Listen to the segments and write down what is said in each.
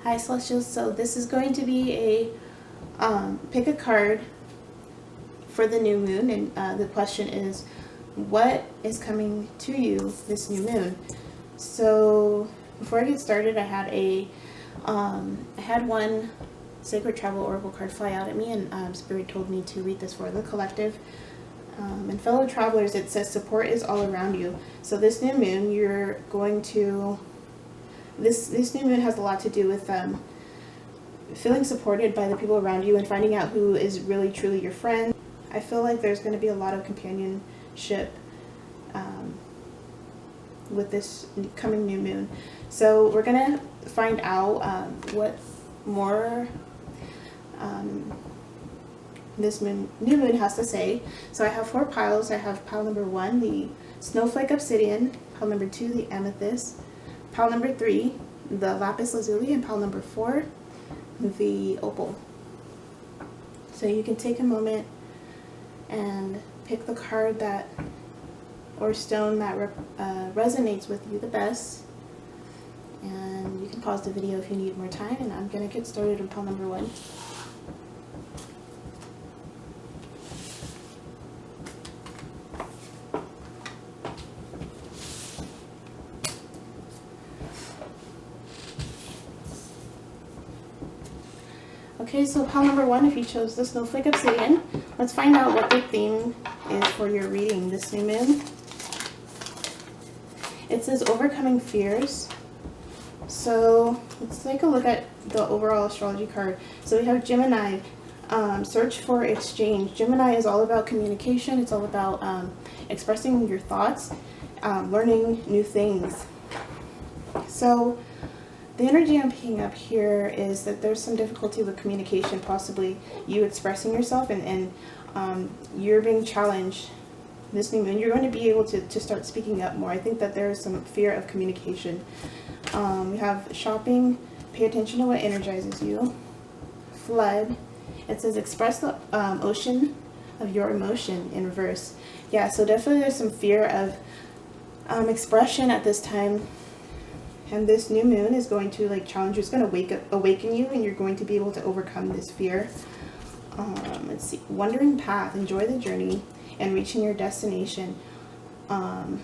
Hi Celestials, so this is going to be a pick a card for the new moon, and the question is, what is coming to you this new moon? So before I get started, I had one Sacred Travel Oracle card fly out at me, and Spirit told me to read this for the collective. And fellow travelers, it says support is all around you. So this new moon, you're going to this new moon has a lot to do with feeling supported by the people around you and finding out who is really truly your friend. I feel like there's going to be a lot of companionship with this coming new moon. So we're going to find out what more this new moon has to say. So I have 4 piles. I have pile number 1, the Snowflake Obsidian, pile number 2, the Amethyst, pile number 3, the Lapis Lazuli, and pile number 4, the Opal. So you can take a moment and pick the card that or stone that resonates with you the best. And you can pause the video if you need more time, and I'm going to get started with pile number 1. Okay, so pile number 1, if you chose the Snowflake Obsidian, let's find out what the theme is for your reading this new moon. It says overcoming fears. So let's take a look at the overall astrology card. So we have Gemini, search for exchange. Gemini is all about communication. It's all about expressing your thoughts, learning new things. So the energy I'm picking up here is that there's some difficulty with communication, possibly you expressing yourself, and you're being challenged this new moon. You're going to be able to start speaking up more. I think that there is some fear of communication. We have shopping, pay attention to what energizes you. Flood, it says express the ocean of your emotion in reverse. Yeah, so definitely there's some fear of expression at this time. And this new moon is going to challenge you. It's going to awaken you, and you're going to be able to overcome this fear. Let's see. Wandering path. Enjoy the journey and reaching your destination. So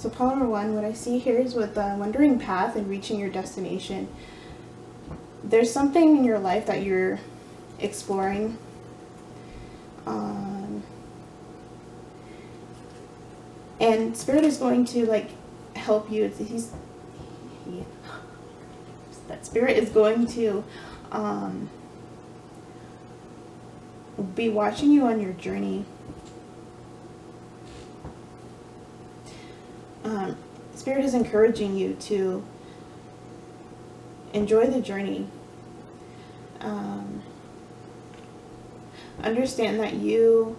pile number 1, what I see here is with the wandering path and reaching your destination. There's something in your life that you're exploring. And Spirit is going to help you. That Spirit is going to be watching you on your journey. Spirit is encouraging you to enjoy the journey. Understand that you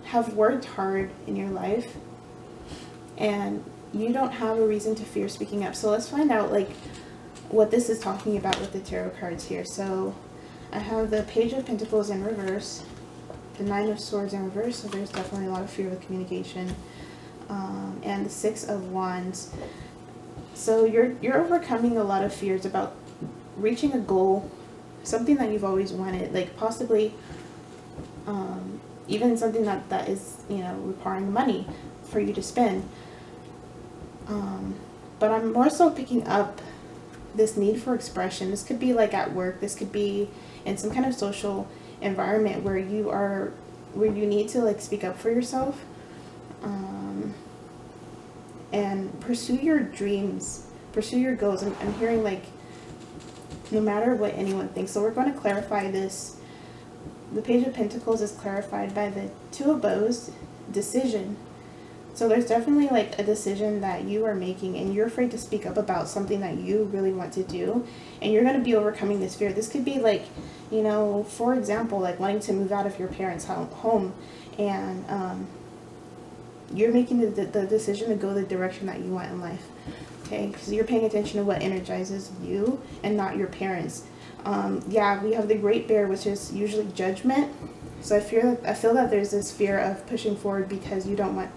have worked hard in your life, and you don't have a reason to fear speaking up. So let's find out what this is talking about with the tarot cards here. So I have the Page of Pentacles in reverse, the 9 of Swords in reverse, so there's definitely a lot of fear with communication, and the 6 of Wands. So you're overcoming a lot of fears about reaching a goal, something that you've always wanted, possibly even something that is, requiring money for you to spend. But I'm more so picking up this need for expression. This could be at work. This could be in some kind of social environment where you need to speak up for yourself, and pursue your dreams, pursue your goals. I'm hearing no matter what anyone thinks. So we're going to clarify this. The Page of Pentacles is clarified by the 2 of Bows, decision. So there's definitely a decision that you are making, and you're afraid to speak up about something that you really want to do, and you're going to be overcoming this fear. This could be for example, wanting to move out of your parents' home, and you're making the decision to go the direction that you want in life. Okay, because you're paying attention to what energizes you and not your parents. Yeah, we have the Great Bear, which is usually judgment. So I feel that there's this fear of pushing forward because you don't want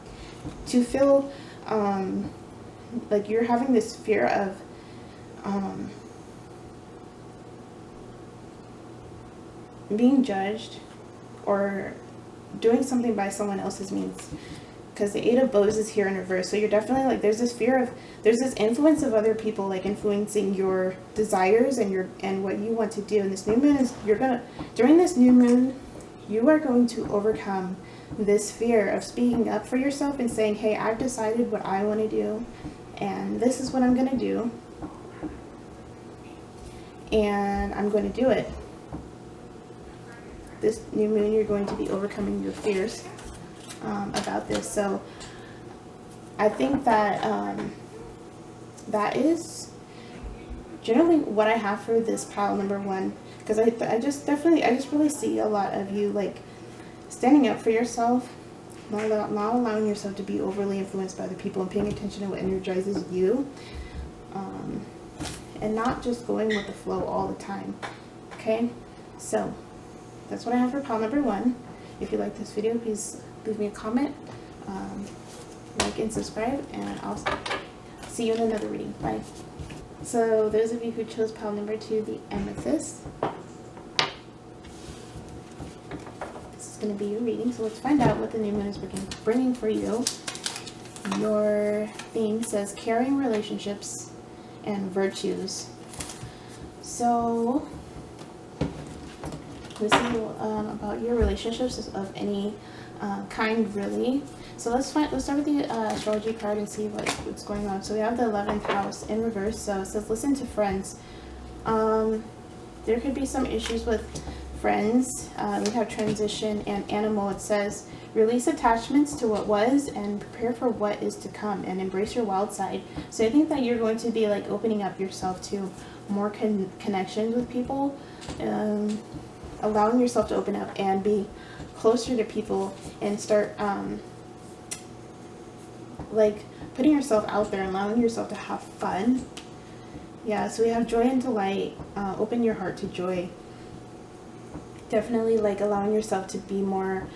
to feel like you're having this fear of being judged or doing something by someone else's means, because the Eight of Bows is here in reverse. So you're definitely like, there's this fear of, there's this influence of other people like influencing your desires and what you want to do. And this new moon is, during this new moon, you are going to overcome this fear of speaking up for yourself and saying, hey, I've decided what I want to do, and this is what I'm going to do, and I'm going to do it. This new moon, you're going to be overcoming your fears about this. So I think that that is generally what I have for this pile number 1, because I just really see a lot of you like standing up for yourself, not allowing yourself to be overly influenced by other people, and paying attention to what energizes you, and not just going with the flow all the time. Okay, so that's what I have for pile number 1. If you like this video, please leave me a comment, like and subscribe, and I'll see you in another reading. Bye. So those of you who chose pile number 2, the Amethyst, this is going to be your reading. So let's find out what the new moon is bringing for you. Your theme says caring relationships and virtues. So this is about your relationships of any kind, really. So let's start with the astrology card and see what's going on. So we have the 11th house in reverse. So it says listen to friends. There could be some issues with friends. We have transition and animal. It says release attachments to what was and prepare for what is to come, and embrace your wild side. So I think that you're going to be like opening up yourself to more connections with people, allowing yourself to open up and be closer to people, and start like putting yourself out there and allowing yourself to have fun. Yeah, so we have joy and delight. Open your heart to joy. Definitely like allowing yourself to be more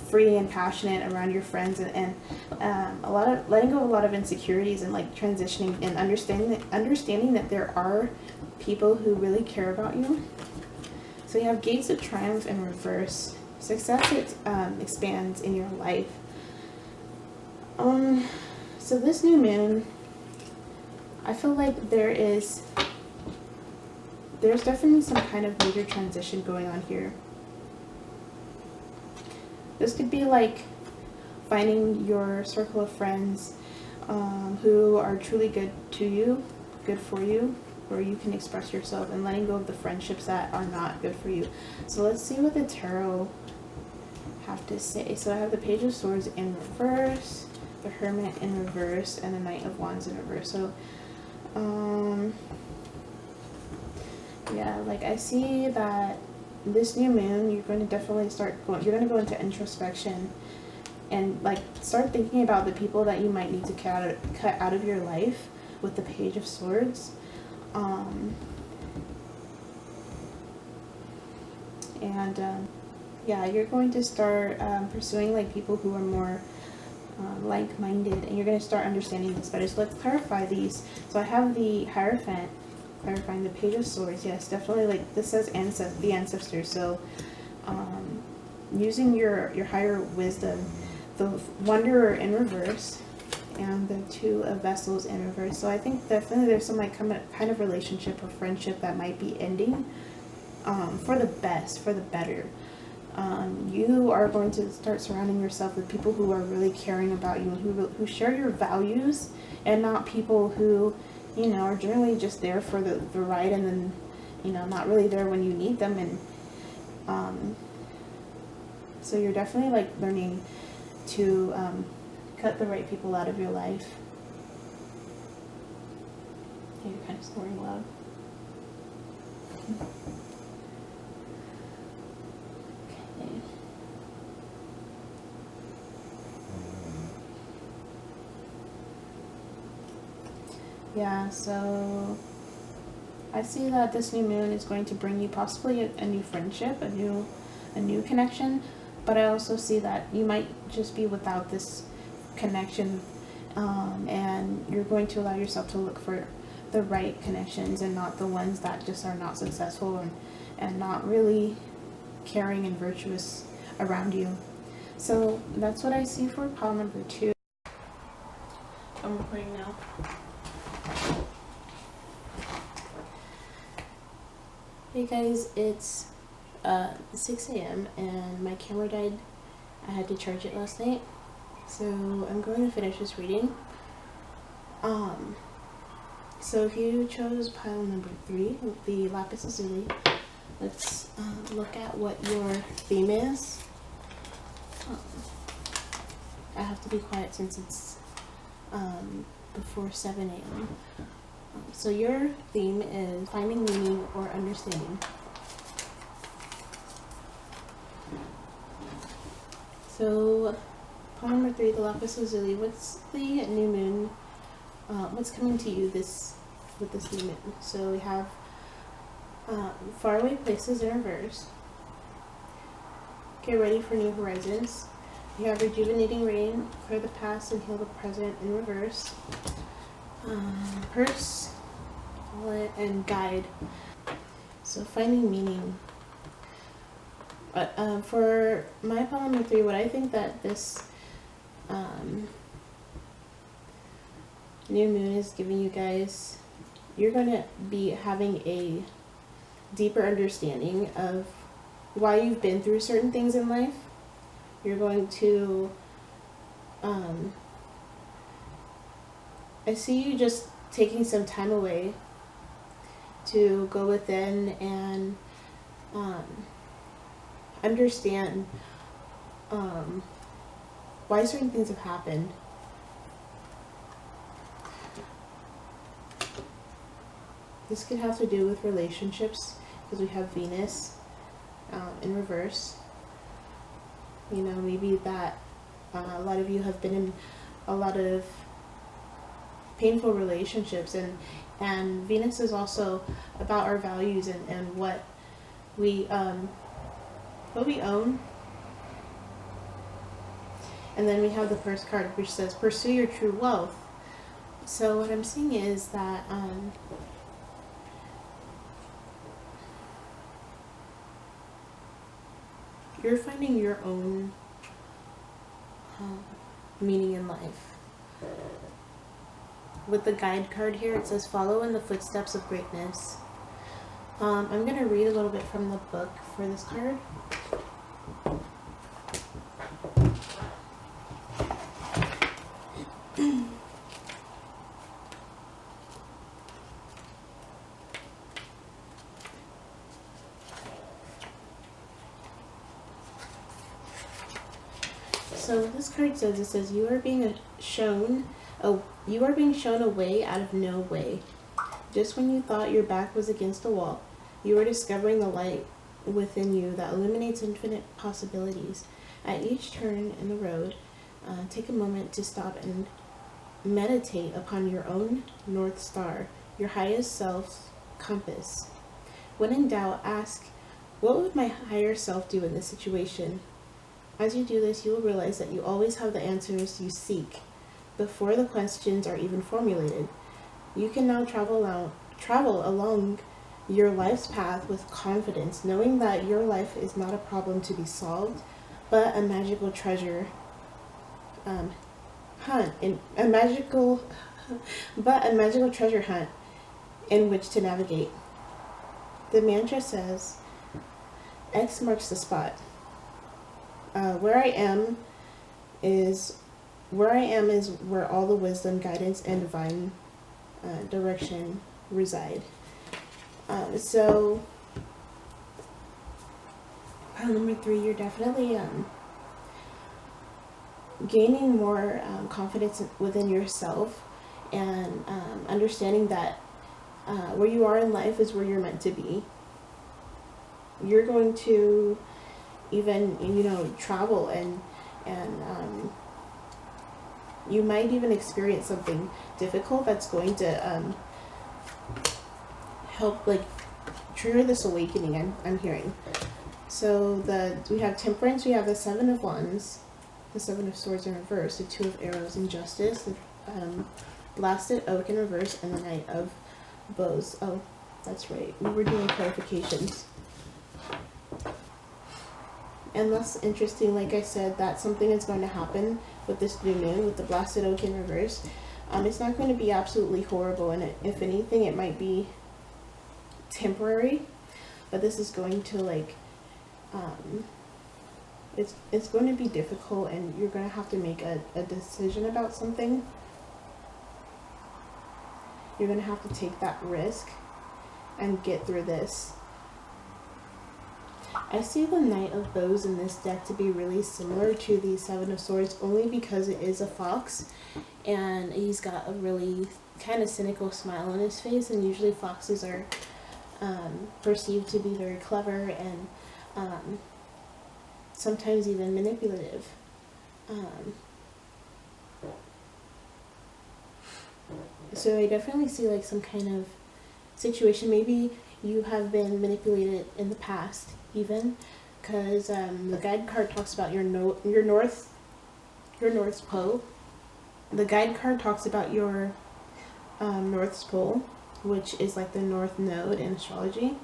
free and passionate around your friends, and a lot of letting go of a lot of insecurities, and like transitioning and understanding that there are people who really care about you. So you have gates of triumph in reverse. Success expands in your life. So this new moon, I feel like there's definitely some kind of major transition going on here. This could be like finding your circle of friends who are truly good to you, good for you, where you can express yourself, and letting go of the friendships that are not good for you. So let's see what the tarot have to say. So I have the Page of Swords in reverse, the Hermit in reverse, and the Knight of Wands in reverse. So yeah, like I see that this new moon, you're going to definitely you're going to go into introspection and like start thinking about the people that you might need to cut out of your life with the Page of Swords. Yeah, you're going to start pursuing like people who are more like-minded, and you're going to start understanding this better. So let's clarify these. So I have the Hierophant clarifying the Page of Swords. Yes, definitely, like this says the ancestors. So using your higher wisdom. The Wanderer in reverse, and the Two of Vessels in reverse. So I think definitely there's some like kind of relationship or friendship that might be ending for the best, for the better. You are going to start surrounding yourself with people who are really caring about you, and who share your values, and not people who, you know, are generally just there for the ride, and then, you know, not really there when you need them. And so you're definitely like learning to cut the right people out of your life. Okay, you're kind of snoring loud. Okay. Yeah, so I see that this new moon is going to bring you possibly a new friendship, a new connection. But I also see that you might just be without this connection and you're going to allow yourself to look for the right connections and not the ones that just are not successful and not really caring and virtuous around you. So that's what I see for pile number 2. I'm recording now. Hey guys, it's 6 a.m. and my camera died. I had to charge it last night, so I'm going to finish this reading. So if you chose pile number 3, the Lapis Lazuli, let's look at what your theme is. I have to be quiet since it's before 7 a.m. So your theme is finding meaning or understanding. So pile number 3, the Lapis Lazuli, what's the new moon? What's coming to you with this new moon? So we have faraway places in reverse. Get ready for new horizons. You have rejuvenating rain, clear the past and heal the present in reverse. Purse, wallet, and guide. So finding meaning. For my pile number 3, what I think that this new moon is giving you guys, you're going to be having a deeper understanding of why you've been through certain things in life. You're going to I see you just taking some time away to go within and understand why certain things have happened. This could have to do with relationships, because we have Venus in reverse. You know, maybe that a lot of you have been in a lot of painful relationships, and Venus is also about our values and what we own. And then we have the first card, which says pursue your true wealth. So what I'm seeing is that you're finding your own meaning in life. With the guide card here, it says follow in the footsteps of greatness. I'm going to read a little bit from the book for this card. So what this card says, it says you are being shown a way out of no way. Just when you thought your back was against a wall, you are discovering the light within you that illuminates infinite possibilities. At each turn in the road, take a moment to stop and meditate upon your own North Star, your highest self's compass. When in doubt, ask, what would my higher self do in this situation? As you do this, you will realize that you always have the answers you seek before the questions are even formulated. You can now travel along your life's path with confidence, knowing that your life is not a problem to be solved, but a magical treasure hunt in which to navigate. The mantra says, X marks the spot. Where I am is where all the wisdom, guidance, and divine direction reside. So pile number 3, you're definitely gaining more confidence within yourself and understanding that where you are in life is where you're meant to be. You're going to even, travel and you might even experience something difficult that's going to help trigger this awakening I'm hearing. So we have Temperance, we have the 7 of Wands, the 7 of Swords in reverse, the 2 of Arrows, and Justice, Blasted Oak in reverse and the Knight of Bows. Oh, that's right. We were doing clarifications. And that's interesting, like I said, that something is going to happen with this new moon, with the Blasted Oak in reverse. It's not going to be absolutely horrible, and if anything, it might be temporary. But this is going to, like, it's going to be difficult, and you're going to have to make a decision about something. You're going to have to take that risk and get through this. I see the Knight of Bows in this deck to be really similar to the Seven of Swords, only because it is a fox, and he's got a really kind of cynical smile on his face, and usually foxes are perceived to be very clever and sometimes even manipulative. So I definitely see like some kind of situation. Maybe you have been manipulated in the past, even, because the guide card talks about your North Pole. The guide card talks about your North Pole, which is like the North Node in astrology,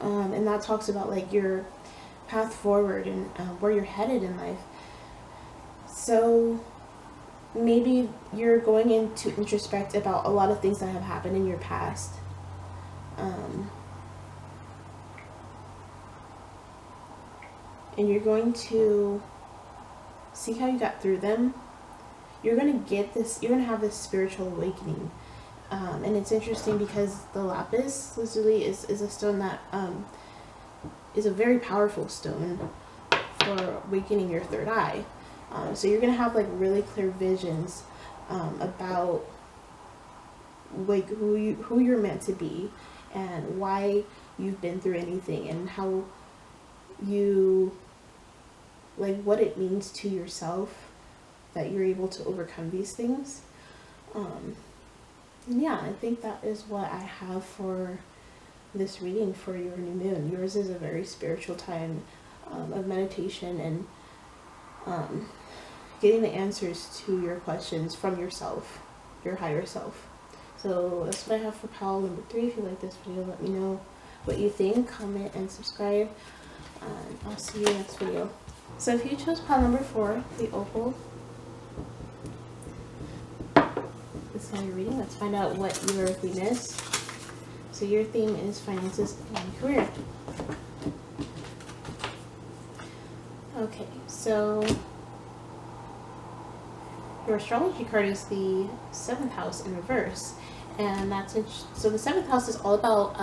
and that talks about like your path forward and where you're headed in life. So maybe you're going in to introspect about a lot of things that have happened in your past. And you're going to see how you got through them. You're going to get this, you're going to have this spiritual awakening. And it's interesting because the Lapis Lazuli is a stone that is a very powerful stone for awakening your third eye. So you're going to have like really clear visions about like who you're meant to be and why you've been through anything, and how you, like, what it means to yourself that you're able to overcome these things. And yeah, I think that is what I have for this reading for your new moon. Yours is a very spiritual time of meditation and getting the answers to your questions from yourself, your higher self. So that's what I have for pile number 3. If you like this video, let me know what you think, comment, and subscribe. And I'll see you next video. So if you chose pile number 4, the Opal, this is how you're reading. Let's find out what your theme is. So your theme is finances and career. Okay, so your astrology card is the 7th house in reverse, and that's so the 7th house is all about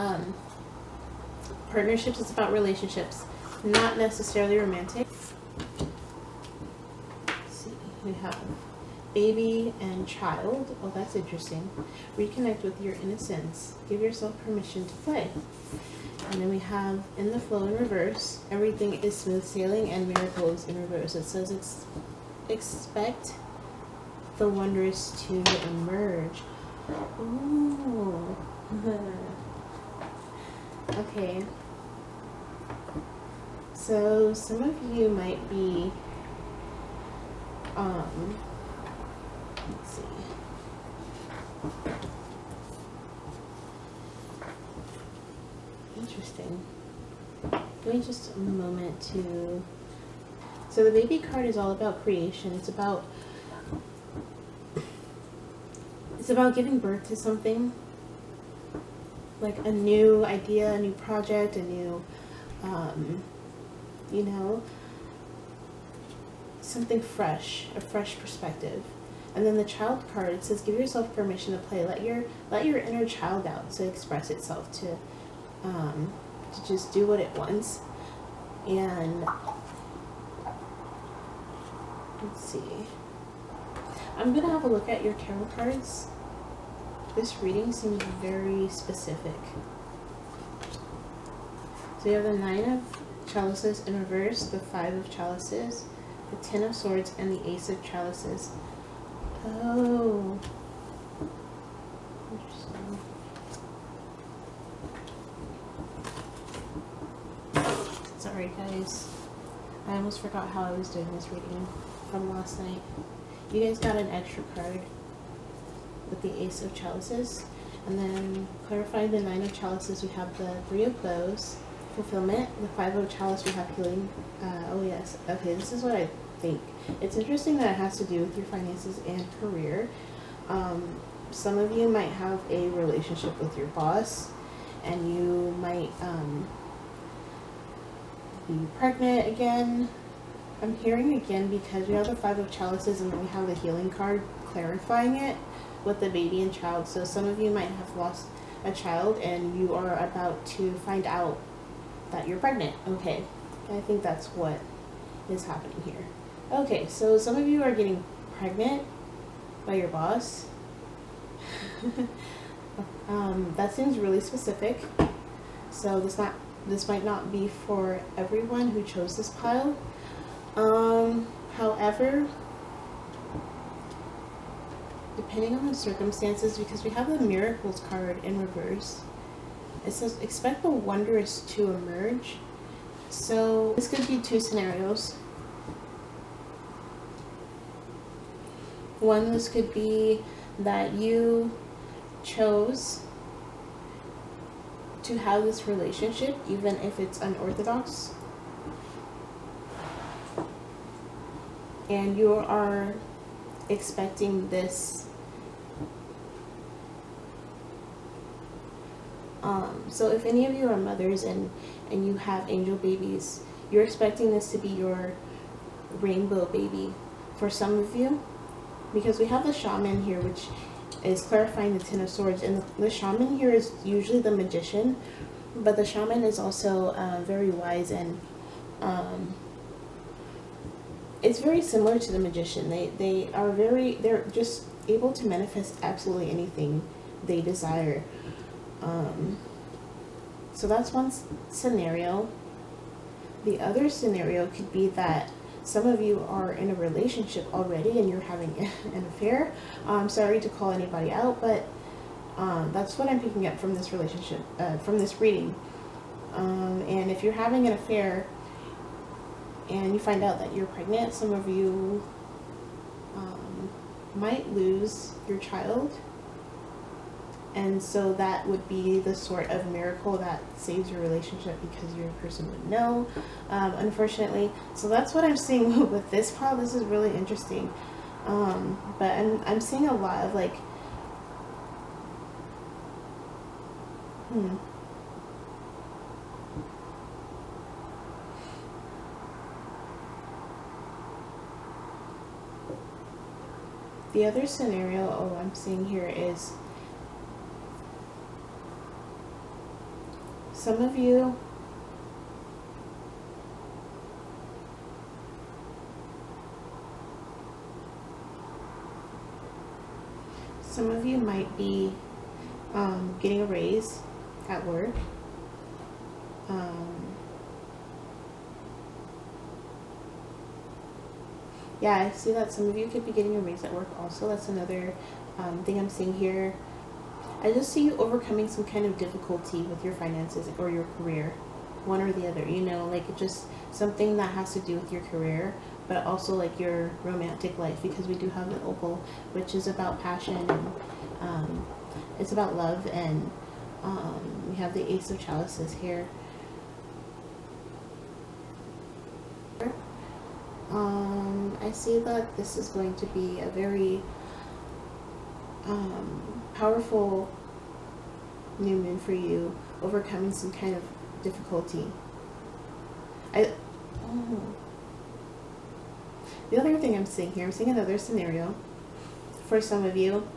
partnerships. It's about relationships, not necessarily romantic. Let's see, we have baby and child. Oh, that's interesting. Reconnect with your innocence. Give yourself permission to play. And then we have in the flow in reverse. Everything is smooth sailing, and miracles in reverse. It says expect the wondrous to emerge. Ooh. Okay. So some of you might be let's see. Interesting. Give me just a moment to... So the baby card is all about creation. It's about giving birth to something, like a new idea, a new project, a new, you know, something fresh, a fresh perspective. And then the child card, it says give yourself permission to play. Let your inner child out to express itself, to just do what it wants. And let's see. I'm gonna have a look at your tarot cards. This reading seems very specific. So you have the 9 of chalices in reverse, the 5 of chalices, the 10 of swords, and the ace of chalices. Oh, interesting. Sorry guys, I almost forgot how I was doing this reading from last night. You guys got an extra card. with the Ace of Chalices. And then clarifying the Nine of Chalices, we have the Three of Bows, fulfillment. The Five of Chalice, we have healing. Oh yes, okay, this is what I think. It's interesting that it has to do with your finances and career. Some of you might have a relationship with your boss, and you might be pregnant again. I'm hearing again because we have the Five of Chalices and then we have the healing card clarifying it with the baby and child. So some of you might have lost a child and you are about to find out that you're pregnant. Okay, I think that's what is happening here. Okay, so some of you are getting pregnant by your boss. That seems really specific. So this might not be for everyone who chose this pile. However, depending on the circumstances, because we have the Miracles card in reverse, it says expect the wondrous to emerge. So this could be two scenarios. One, this could be that you chose to have this relationship even if it's unorthodox, and you are expecting this. So if any of you are mothers and you have angel babies, you're expecting this to be your rainbow baby for some of you, because we have the shaman here, which is clarifying the Ten of Swords, and the shaman here is usually the magician, but the shaman is also very wise, and it's very similar to the magician. They're just able to manifest absolutely anything they desire. So that's one scenario. The other scenario could be that some of you are in a relationship already and you're having an affair. I'm sorry to call anybody out, but that's what I'm picking up from this relationship, from this reading. And if you're having an affair and you find out that you're pregnant, some of you might lose your child. And so that would be the sort of miracle that saves your relationship, because your person would know, unfortunately. So that's what I'm seeing with this pile. This is really interesting. But I'm seeing a lot of like, The other scenario I'm seeing here is some of you might be getting a raise at work. Yeah, I see that some of you could be getting a raise at work also. That's another thing I'm seeing here. I just see you overcoming some kind of difficulty with your finances or your career, one or the other, you know, like just something that has to do with your career, but also like your romantic life, because we do have the Opal, which is about passion, and it's about love, and we have the Ace of Chalices here. I see that this is going to be a very powerful new moon for you, overcoming some kind of difficulty. The other thing I'm seeing here, I'm seeing another scenario. For some of you,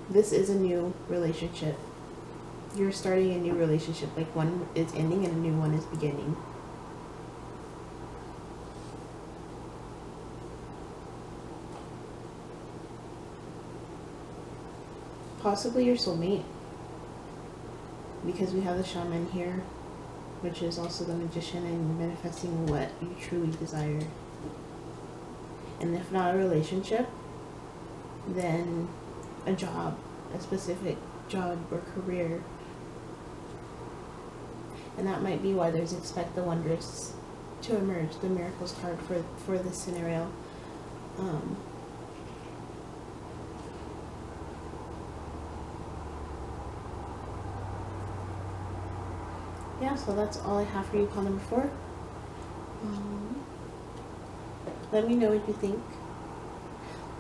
this is a new relationship. You're starting a new relationship, like one is ending and a new one is beginning. Possibly your soulmate, because we have the shaman here, which is also the magician, and manifesting what you truly desire. And if not a relationship, then a job, a specific job or career. And that might be why there's expect the wondrous to emerge, the miracles card for this scenario. yeah, so that's all I have for you, call number 4. Let me know what you think.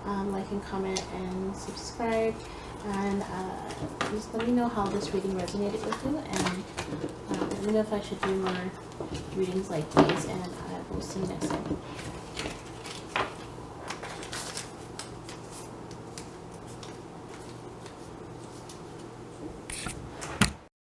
Like and comment and subscribe, and just let me know how this reading resonated with you, and let me know if I should do more readings like these, and I will see you next time.